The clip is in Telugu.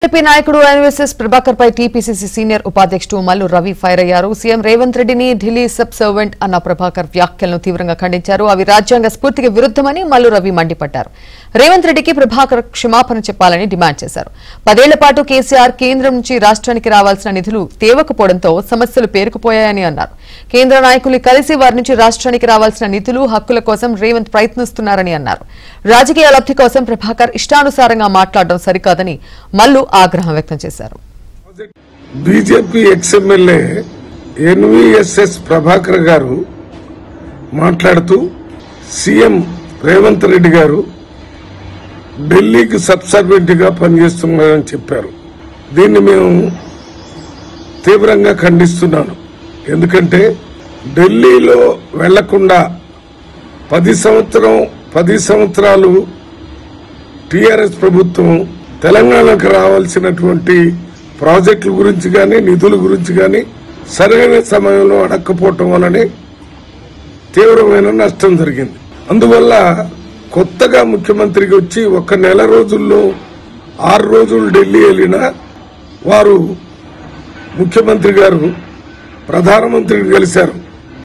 టీడీపీ నాయకుడు ఎన్వీఎస్ ప్రభాకర్ పై టీపీసీసీ సీనియర్ ఉపాధ్యక్షుడు మల్లు రవి ఫైర్ అయ్యారు. సీఎం రేవంత్ రెడ్డిని ఢిల్లీ సబ్ సర్వెంట్ అన్న ప్రభాకర్ వ్యాఖ్యలను తీవ్రంగా ఖండించారు. అవి రాజ్యాంగ స్ఫూర్తికి విరుద్ధమని మల్లు రవి మండిపడ్డారు. రేవంత్ రెడ్డికి ప్రభాకర్ క్షమాపణ చెప్పాలని డిమాండ్ చేశారు. 10 ఏళ్ల పాటు కేసీఆర్ కేంద్రం నుంచి రాష్ట్రానికి రావాల్సిన నిధులు తేవకపోవడంతో సమస్యలు పేరుకుపోయాయని అన్నారు. కేంద్ర నాయకుల్ని కలిసి వారి నుంచి రాష్ట్రానికి రావాల్సిన నిధులు హక్కుల కోసం రేవంత్ ప్రయత్నిస్తున్నారని అన్నారు. రాజకీయ లబ్ధి కోసం ప్రభాకర్ ఇష్టానుసారంగా మాట్లాడడం సరికాదని మల్లు ఆగ్రహం వ్యక్తం చేశారు. బీజేపీ ఎక్స్ఎమ్మెల్యే ఎన్వీఎస్ఎస్ ప్రభాకర్ గారు మాట్లాడుతూ సీఎం రేవంత్ రెడ్డి గారు ఢిల్లీకి సబ్సర్వెంట్ గా పనిచేస్తున్నారని చెప్పారు. దీన్ని మేము తీవ్రంగా ఖండిస్తున్నాను. ఎందుకంటే ఢిల్లీలో వెళ్లకుండా 10 సంవత్సరాలు టీఆర్ఎస్ ప్రభుత్వం తెలంగాణకు రావాల్సినటువంటి ప్రాజెక్టుల గురించి కానీ నిధుల గురించి కానీ సరైన సమయంలో అడక్కపోవటం వల్లనే తీవ్రమైన నష్టం జరిగింది. అందువల్ల కొత్తగా ముఖ్యమంత్రికి వచ్చి 1 నెల రోజుల్లో 6 రోజులు ఢిల్లీ వెళ్ళినా వారు ముఖ్యమంత్రి గారు ప్రధానమంత్రిని కలిశారు.